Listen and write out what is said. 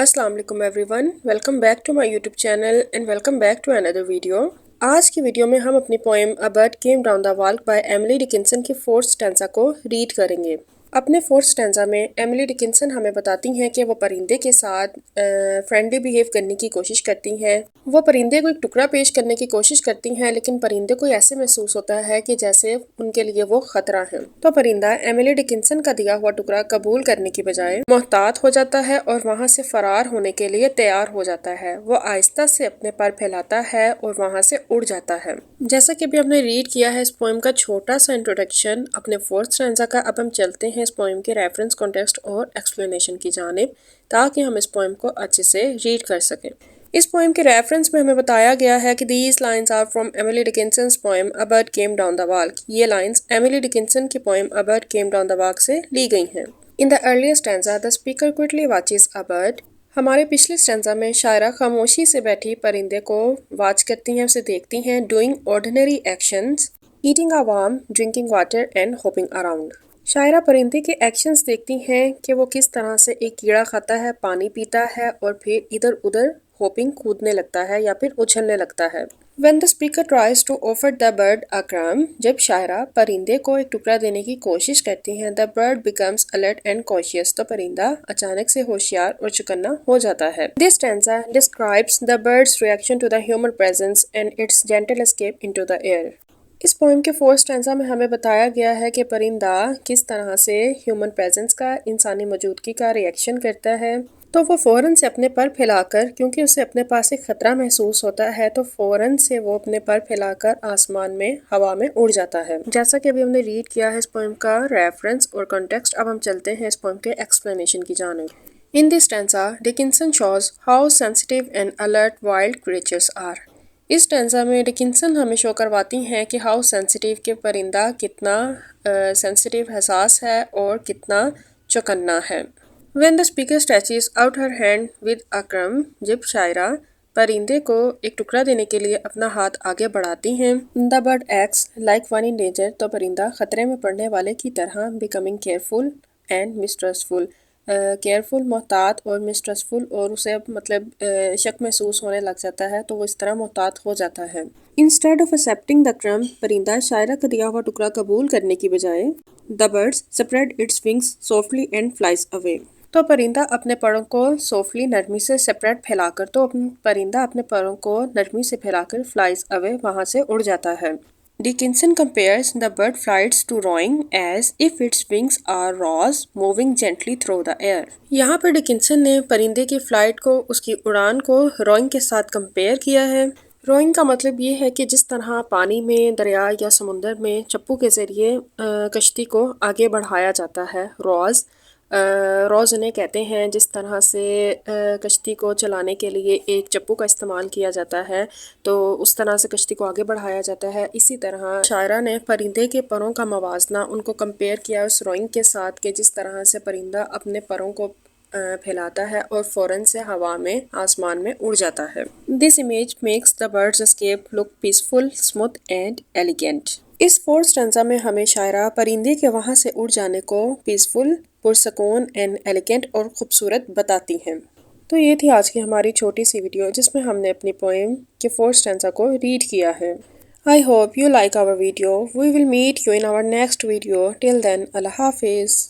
अस्सलाम वालेकुम everyone, welcome back to my YouTube channel and welcome back to another video. आज की video में हम अपनी poem a bird came down the wall by Emily Dickinson की फोर्थ स्टैंजा को रीड करेंगे। अपने फोर्थ स्टैंजा में एमिली डिकिंसन हमें बताती हैं कि वो परिंदे के साथ फ्रेंडली बिहेव करने की कोशिश करती हैं। वो परिंदे को एक टुकड़ा पेश करने की कोशिश करती हैं, लेकिन परिंदे को ऐसे महसूस होता है कि जैसे उनके लिए वो खतरा है। तो परिंदा एमिली डिकिंसन का दिया हुआ टुकड़ा कबूल करने की बजाय मोहतात हो जाता है और वहाँ से फरार होने के लिए तैयार हो जाता है। वो आहिस्ता से अपने पर फैलाता है और वहाँ से उड़ जाता है। जैसा कि अभी हमने रीड किया है इस पोएम का छोटा सा इंट्रोडक्शन अपने फोर्थ स्टैंजा का, अब हम चलते हैं इस पोएम के रेफरेंस, कॉन्टेक्स्ट और एक्सप्लेनेशन की जानिब, ताकि हम इस पोएम को अच्छे से रीड कर सकें। इस पोएम के रेफरेंस में हमें बताया गया है कि these lines are from Emily Dickinson's poem a bird came down the wall. ये लाइंस एमिली डिकिंसन की poem a bird came down the wall से ली गई हैं। In the earlier stanza the speaker quickly watches a bird. हमारे पिछले stanza में शायरा खामोशी से बैठी परिंदे को वॉच करती हैं, उसे देखती हैं। Doing ordinary actions, eating a worm, drinking water and hopping around. शायरा परिंदे के एक्शंस देखती हैं कि वो किस तरह से एक कीड़ा खाता है, पानी पीता है और फिर इधर उधर होपिंग कूदने लगता है या फिर उछलने लगता है। When the speaker tries to offer the bird a crumb, जब शायरा परिंदे को एक टुकड़ा देने की कोशिश करती हैं, the bird becomes alert and cautious, तो परिंदा अचानक से होशियार और चौकन्ना हो जाता है। This stanza describes the bird's reaction to the human presence and its gentle escape into the air. इस पोएम के फोर्थ स्टैंजा में हमें बताया गया है कि परिंदा किस तरह से ह्यूमन प्रेजेंस का, इंसानी मौजूदगी का रिएक्शन करता है। तो वो फ़ौरन से अपने पर फैलाकर, क्योंकि उसे अपने पास एक ख़तरा महसूस होता है, तो फ़ौरन से वो अपने पर फैलाकर आसमान में, हवा में उड़ जाता है। जैसा कि अभी हमने रीड किया है इस पोएम का रेफरेंस और कॉन्टेक्स्ट, अब हम चलते हैं इस पोएम के एक्सप्लेनेशन की जानिब। In this stanza Dickinson shows how sensitive and alert wild creatures are. इस स्टैंजा में डिकिंसन हमें शो करवाती हैं कि हाउ सेंसिटिव के परिंदा कितना सेंसिटिव, हसास है और कितना चौकन्ना है। When the speaker stretches out her hand with a crumb, जब शायरा परिंदे को एक टुकड़ा देने के लिए अपना हाथ आगे बढ़ाती हैं। The bird acts like one in danger, तो परिंदा खतरे में पड़ने वाले की तरह becoming careful and mistrustful, careful, मोहतात और मिसट्रस्टफुल, और उसे अब मतलब शक महसूस होने लग जाता है, तो वो इस तरह मोहतात हो जाता है। Instead of accepting the crumb, परिंदा शायरा का दिया हुआ टुकड़ा कबूल करने की बजाय the birds spread its wings softly and flies away, तो परिंदा अपने परों को सॉफ्टली, नरमी से सेपरेट फैलाकर, तो परिंदा अपने परों को नरमी से फैलाकर फ्लाइज अवे, वहाँ से उड़ जाता है। Dickinson compares the bird flights to rowing as if its wings are rowers moving gently through the air. यहाँ पर डिकिंसन ने परिंदे की फ्लाइट को, उसकी उड़ान को रोइंग के साथ कंपेयर किया है। रोइंग का मतलब ये है कि जिस तरह पानी में, दरिया या समुंदर में चप्पू के ज़रिए कश्ती को आगे बढ़ाया जाता है, रॉज रोज़ उन्हें कहते हैं, जिस तरह से कश्ती को चलाने के लिए एक चप्पू का इस्तेमाल किया जाता है, तो उस तरह से कश्ती को आगे बढ़ाया जाता है। इसी तरह शायरा ने परिंदे के परों का मवाजना, उनको कंपेयर किया उस रोइंग के साथ कि जिस तरह से परिंदा अपने परों को फैलाता है और फ़ौरन से हवा में, आसमान में उड़ जाता है। This image makes the birds escape look peaceful, smooth and elegant. इस फोर्थ स्टैंजा में हमें शायरा परिंदे के वहाँ से उड़ जाने को पीसफुल, पुरसकून एंड एलिगेंट और खूबसूरत बताती हैं। तो ये थी आज की हमारी छोटी सी वीडियो, जिसमें हमने अपनी पोएम के फोर्थ स्टैंजा को रीड किया है। I hope you like our video. We will meet you in our next video. Till then, अल्लाह हाफिज़।